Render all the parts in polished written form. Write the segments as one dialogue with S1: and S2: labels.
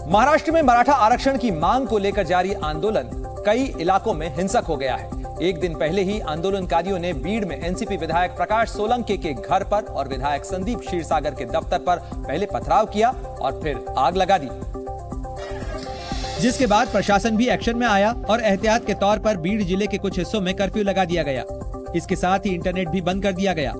S1: महाराष्ट्र में मराठा आरक्षण की मांग को लेकर जारी आंदोलन कई इलाकों में हिंसक हो गया है। एक दिन पहले ही आंदोलनकारियों ने बीड़ में एनसीपी विधायक प्रकाश सोलंकी के घर पर और विधायक संदीप क्षीरसागर के दफ्तर पर पहले पथराव किया और फिर आग लगा दी, जिसके बाद प्रशासन भी एक्शन में आया और एहतियात के तौर पर बीड़ जिले के कुछ हिस्सों में कर्फ्यू लगा दिया गया। इसके साथ ही इंटरनेट भी बंद कर दिया गया।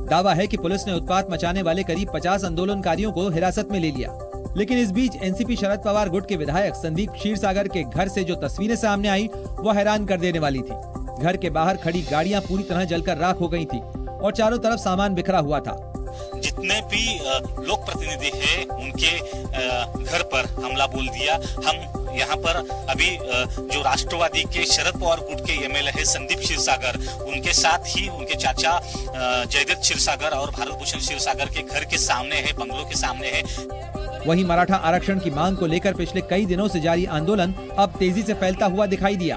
S1: दावा है कि पुलिस ने उत्पात मचाने वाले करीब 50 आंदोलनकारियों को हिरासत में ले लिया। लेकिन इस बीच एनसीपी शरद पवार गुट के विधायक संदीप क्षीरसागर के घर से जो तस्वीरें सामने आई वो हैरान कर देने वाली थी। घर के बाहर खड़ी गाड़ियां पूरी तरह जलकर राख हो गई थी और चारों तरफ सामान बिखरा हुआ था।
S2: जितने भी लोक प्रतिनिधि हैं उनके घर पर हमला बोल दिया। हम यहाँ पर अभी जो राष्ट्रवादी के शरद पवार गुट के एमएलए है संदीप क्षीरसागर, उनके साथ ही उनके चाचा जयदत्त क्षीरसागर और भारत भूषण क्षीरसागर के घर के सामने है, बंगलों के सामने है।
S1: वहीं मराठा आरक्षण की मांग को लेकर पिछले कई दिनों से जारी आंदोलन अब तेजी से फैलता हुआ दिखाई दिया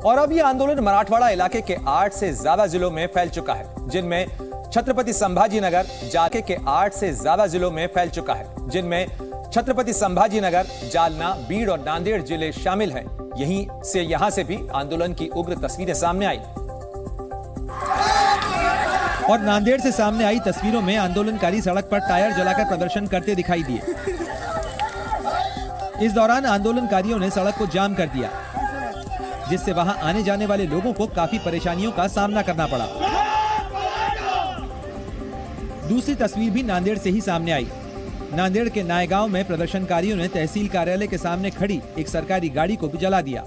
S1: और अब यह आंदोलन मराठवाड़ा इलाके के 8 से ज्यादा जिलों में फैल चुका है, जिनमें छत्रपति संभाजीनगर जाके के 8 से ज्यादा जिलों में फैल चुका है, जिनमें छत्रपति संभाजीनगर, जालना, बीड़ और नांदेड़ जिले शामिल हैं। यहां से भी आंदोलन की उग्र तस्वीरें सामने आई और नांदेड़ से सामने आई तस्वीरों में आंदोलनकारी सड़क पर टायर जलाकर प्रदर्शन करते दिखाई दिए। इस दौरान आंदोलनकारियों ने सड़क को जाम कर दिया, जिससे वहां आने जाने वाले लोगों को काफी परेशानियों का सामना करना पड़ा। दूसरी तस्वीर भी नांदेड़ से ही सामने आई। नांदेड़ के नायगांव में प्रदर्शनकारियों ने तहसील कार्यालय के सामने खड़ी एक सरकारी गाड़ी को भी जला दिया।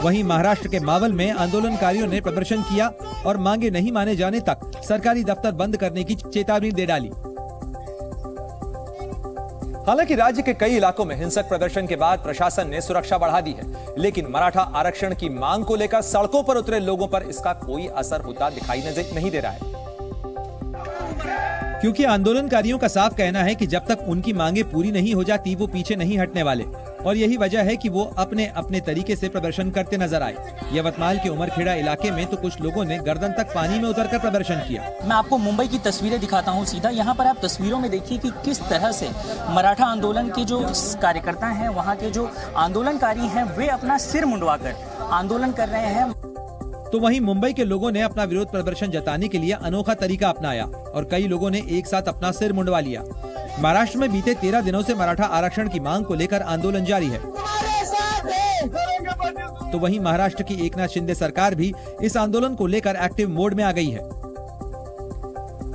S1: वहीं महाराष्ट्र के मावल में आंदोलनकारियों ने प्रदर्शन किया और मांगे नहीं माने जाने तक सरकारी दफ्तर बंद करने की चेतावनी दे डाली। हालांकि राज्य के कई इलाकों में हिंसक प्रदर्शन के बाद प्रशासन ने सुरक्षा बढ़ा दी है, लेकिन मराठा आरक्षण की मांग को लेकर सड़कों पर उतरे लोगों पर इसका कोई असर होता दिखाई नहीं दे रहा है, क्योंकि आंदोलनकारियों का साफ कहना है कि जब तक उनकी मांगे पूरी नहीं हो जाती वो पीछे नहीं हटने वाले और यही वजह है कि वो अपने अपने तरीके से प्रदर्शन करते नजर आए। यवतमाल के उमरखेड़ा इलाके में तो कुछ लोगों ने गर्दन तक पानी में उतरकर प्रदर्शन किया।
S3: मैं आपको मुंबई की तस्वीरें दिखाता हूं सीधा। यहाँ पर आप तस्वीरों में देखिए कि किस तरह से मराठा आंदोलन के जो कार्यकर्ता हैं, वहाँ के जो आंदोलनकारी हैं, वे अपना सिर मुंडवाकर आंदोलन कर रहे हैं।
S1: तो वहीं मुंबई के लोगों ने अपना विरोध प्रदर्शन जताने के लिए अनोखा तरीका अपनाया और कई लोगों ने एक साथ अपना सिर मुंडवा लिया। महाराष्ट्र में बीते 13 दिनों से मराठा आरक्षण की मांग को लेकर आंदोलन जारी है। तो वहीं महाराष्ट्र की एकनाथ शिंदे सरकार भी इस आंदोलन को लेकर एक्टिव मोड में आ गई है।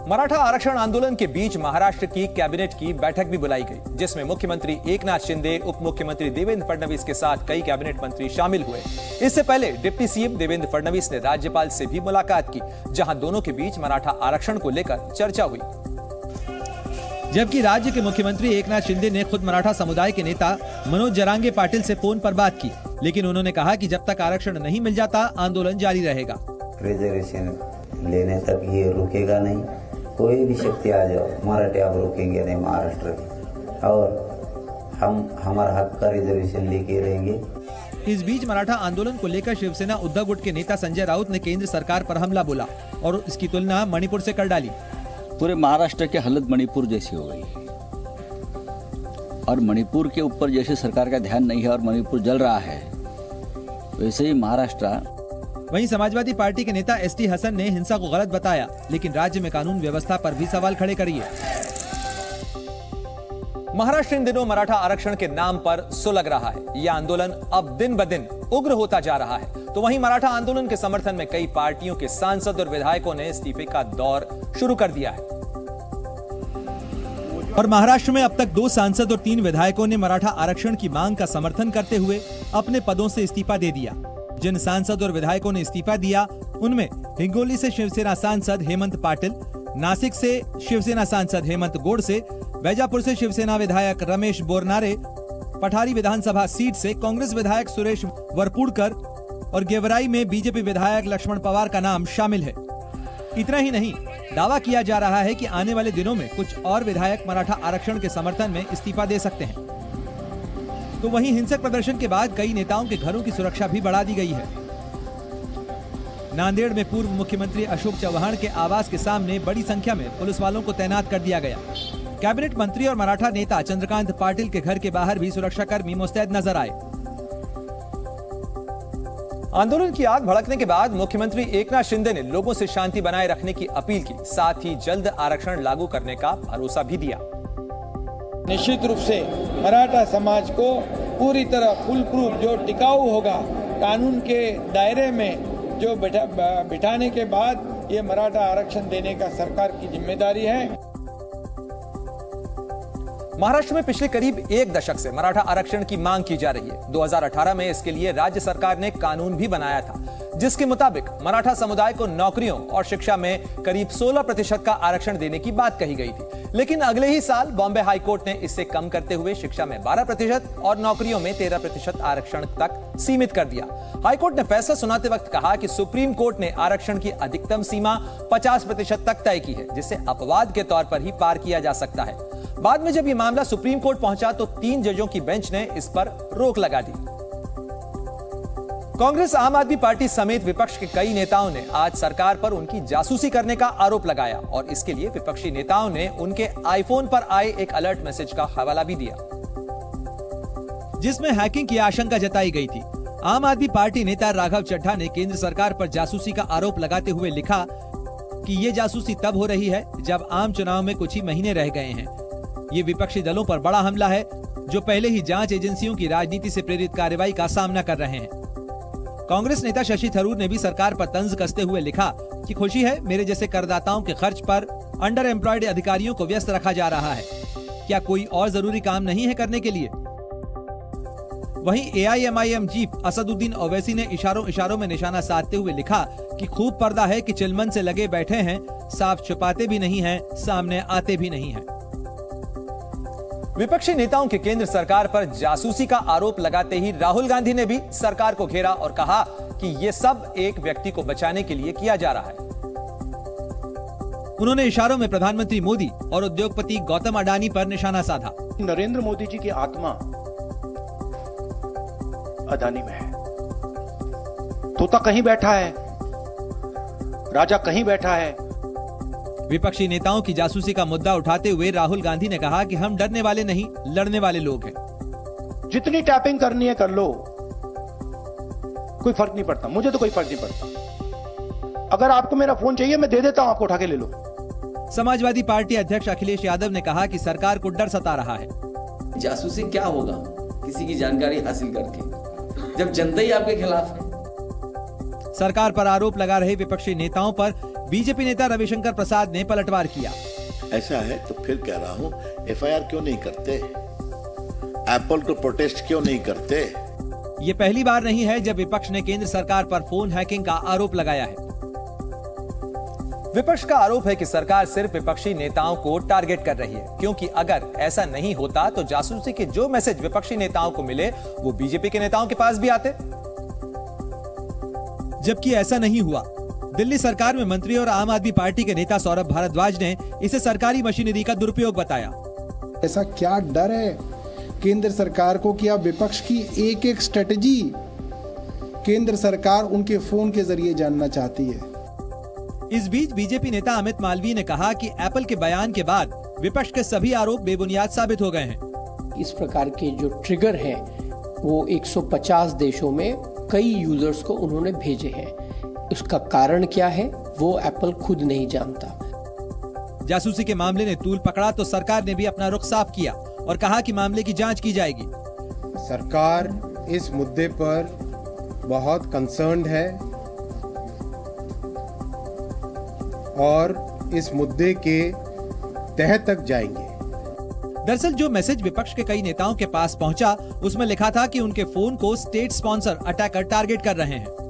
S1: मराठा आरक्षण आंदोलन के बीच महाराष्ट्र की कैबिनेट की बैठक भी बुलाई गई, जिसमें मुख्यमंत्री एकनाथ शिंदे, उप मुख्यमंत्री देवेंद्र फडणवीस के साथ कई कैबिनेट मंत्री शामिल हुए। इससे पहले डिप्टी सीएम देवेंद्र फडणवीस ने राज्यपाल से भी मुलाकात की, जहां दोनों के बीच मराठा आरक्षण को लेकर चर्चा हुई। जबकि राज्य के मुख्यमंत्री एकनाथ शिंदे ने खुद मराठा समुदाय के नेता मनोज जरांगे पाटिल से फोन पर बात की, लेकिन उन्होंने कहा कि जब तक आरक्षण नहीं मिल जाता आंदोलन जारी रहेगा।
S4: रिजर्वेशन लेने तक ये रुकेगा नहीं। कोई भी शक्ति आ जाओ, मराठी आप रोकेंगे नहीं महाराष्ट्र के, और हम हमारा हक का रिजर्वेशन लेके रहेंगे।
S1: इस बीच मराठा आंदोलन को लेकर शिवसेना उद्धव गुट के नेता संजय राउत ने केंद्र सरकार पर हमला बोला और इसकी तुलना मणिपुर से कर डाली।
S5: पूरे महाराष्ट्र की हालत मणिपुर जैसी हो गई और मणिपुर के ऊपर जैसे सरकार का ध्यान नहीं है और मणिपुर जल रहा है, वैसे ही महाराष्ट्र।
S1: वहीं समाजवादी पार्टी के नेता एसटी हसन ने हिंसा को गलत बताया, लेकिन राज्य में कानून व्यवस्था पर भी सवाल खड़े करिए। महाराष्ट्र इन दिनों मराठा आरक्षण के नाम पर सुलग रहा है। यह आंदोलन अब दिन ब दिन उग्र होता जा रहा है। तो वहीं मराठा आंदोलन के समर्थन में कई पार्टियों के सांसद और विधायकों ने इस्तीफे का दौर शुरू कर दिया है और महाराष्ट्र में अब तक 2 सांसद और 3 विधायकों ने मराठा आरक्षण की मांग का समर्थन करते हुए अपने पदों से इस्तीफा दे दिया। जिन सांसद और विधायकों ने इस्तीफा दिया उनमें हिंगोली से शिवसेना सांसद हेमंत पाटिल, नासिक से शिवसेना सांसद हेमंत गोडसे, वैजापुर से शिवसेना विधायक रमेश बोरनारे, पठारी विधानसभा सीट से कांग्रेस विधायक सुरेश वरपुड़कर और गेवराई में बीजेपी विधायक लक्ष्मण पवार का नाम शामिल है। इतना ही नहीं, दावा किया जा रहा है कि आने वाले दिनों में कुछ और विधायक मराठा आरक्षण के समर्थन में इस्तीफा दे सकते हैं। तो वहीं हिंसक प्रदर्शन के बाद कई नेताओं के घरों की सुरक्षा भी बढ़ा दी गई है। नांदेड़ में पूर्व मुख्यमंत्री अशोक चव्हाण के आवास के सामने बड़ी संख्या में पुलिस वालों को तैनात कर दिया गया। कैबिनेट मंत्री और मराठा नेता चंद्रकांत पाटिल के घर के बाहर भी सुरक्षाकर्मी मुस्तैद नजर आए। आंदोलन की आग भड़कने के बाद मुख्यमंत्री एकनाथ शिंदे ने लोगों से शांति बनाए रखने की अपील की, साथ ही जल्द आरक्षण लागू करने का भरोसा भी दिया।
S6: निश्चित रूप से मराठा समाज को पूरी तरह फुल प्रूफ जो टिकाऊ होगा, कानून के दायरे में जो बिठाने के बाद ये मराठा आरक्षण देने का सरकार की जिम्मेदारी है।
S1: महाराष्ट्र में पिछले करीब एक दशक से मराठा आरक्षण की मांग की जा रही है। 2018 में इसके लिए राज्य सरकार ने कानून भी बनाया था, जिसके मुताबिक मराठा समुदाय को नौकरियों और शिक्षा में करीब 16% का आरक्षण देने की बात कही गई थी। लेकिन अगले ही साल बॉम्बे हाईकोर्ट ने इससे कम करते हुए शिक्षा में 12% और नौकरियों में 13% आरक्षण तक सीमित कर दिया। हाईकोर्ट ने फैसला सुनाते वक्त कहा कि सुप्रीम कोर्ट ने आरक्षण की अधिकतम सीमा 50% तक तय की है, जिसे अपवाद के तौर पर ही पार किया जा सकता है। बाद में जब यह मामला सुप्रीम कोर्ट पहुंचा तो 3 जजों की बेंच ने इस पर रोक लगा दी। कांग्रेस, आम आदमी पार्टी समेत विपक्ष के कई नेताओं ने आज सरकार पर उनकी जासूसी करने का आरोप लगाया और इसके लिए विपक्षी नेताओं ने उनके आईफोन पर आए एक अलर्ट मैसेज का हवाला भी दिया, जिसमें हैकिंग की आशंका जताई गई थी। आम आदमी पार्टी नेता राघव चड्ढा ने केंद्र सरकार पर जासूसी का आरोप लगाते हुए लिखा कि ये जासूसी तब हो रही है जब आम चुनाव में कुछ ही महीने रह गए हैं। ये विपक्षी दलों पर बड़ा हमला है, जो पहले ही जांच एजेंसियों की राजनीति से प्रेरित कार्रवाई का सामना कर रहे हैं। कांग्रेस नेता शशि थरूर ने भी सरकार पर तंज कसते हुए लिखा कि खुशी है मेरे जैसे करदाताओं के खर्च पर अंडर एम्प्लॉयड अधिकारियों को व्यस्त रखा जा रहा है। क्या कोई और जरूरी काम नहीं है करने के लिए? वहीं AIMIM चीफ असदुद्दीन ओवैसी ने इशारों में निशाना साधते हुए लिखा कि खूब पर्दा है कि चिलमन से लगे बैठे हैं, साफ छुपाते भी नहीं हैं, सामने आते भी नहीं हैं। विपक्षी नेताओं के केंद्र सरकार पर जासूसी का आरोप लगाते ही राहुल गांधी ने भी सरकार को घेरा और कहा कि ये सब एक व्यक्ति को बचाने के लिए किया जा रहा है। उन्होंने इशारों में प्रधानमंत्री मोदी और उद्योगपति गौतम अडानी पर निशाना साधा।
S7: नरेंद्र मोदी जी की आत्मा अडानी में है। तोता कहीं बैठा है, राजा कहीं बैठा है।
S1: विपक्षी नेताओं की जासूसी का मुद्दा उठाते हुए राहुल गांधी ने कहा कि हम डरने वाले नहीं, लड़ने वाले लोग हैं।
S7: जितनी टैपिंग करनी है कर लो, कोई फर्क नहीं पड़ता, मुझे तो कोई फर्क नहीं पड़ता। अगर आपको मेरा फोन चाहिए मैं दे देता हूं, आपको उठा के ले लो।
S1: समाजवादी पार्टी अध्यक्ष अखिलेश यादव ने कहा कि सरकार को डर सता रहा है।
S8: जासूसी क्या होगा किसी की जानकारी हासिल करके, जब जनता ही आपके खिलाफ है।
S1: सरकार पर आरोप लगा रहे विपक्षी नेताओं पर बीजेपी नेता रविशंकर प्रसाद ने पलटवार किया।
S9: ऐसा है तो फिर कह रहा हूं, FIR क्यों नहीं करते? एप्पल को प्रोटेस्ट क्यों नहीं करते?
S1: ये पहली बार नहीं है जब विपक्ष ने केंद्र सरकार पर फोन हैकिंग का आरोप लगाया है। विपक्ष का आरोप है कि सरकार सिर्फ विपक्षी नेताओं को टारगेट कर रही है, क्योंकि अगर ऐसा नहीं होता तो जासूसी के जो मैसेज विपक्षी नेताओं को मिले वो बीजेपी के नेताओं के पास भी आते। जबकि ऐसा नहीं हुआ। दिल्ली सरकार में मंत्री और आम आदमी पार्टी के नेता सौरभ भारद्वाज ने इसे सरकारी मशीनरी का दुरुपयोग बताया।
S10: ऐसा क्या डर है केंद्र सरकार को कि अब विपक्ष की एक एक स्ट्रेटजी केंद्र सरकार उनके फोन के जरिए जानना चाहती है।
S1: इस बीच बीजेपी नेता अमित मालवीय ने कहा कि एप्पल के बयान के बाद विपक्ष के सभी आरोप बेबुनियाद साबित हो गए हैं।
S11: इस प्रकार के जो ट्रिगर है वो 150 देशों में कई यूजर्स को उन्होंने भेजे हैं। उसका कारण क्या है वो एप्पल खुद नहीं जानता।
S1: जासूसी के मामले ने तूल पकड़ा तो सरकार ने भी अपना रुख साफ किया और कहा कि मामले की जांच की जाएगी।
S10: सरकार इस मुद्दे पर बहुत कंसर्न्ड है और इस मुद्दे के तह तक जाएंगे।
S1: दरअसल जो मैसेज विपक्ष के कई नेताओं के पास पहुंचा उसमें लिखा था कि उनके फोन को स्टेट स्पॉन्सर अटैकर टारगेट कर रहे हैं।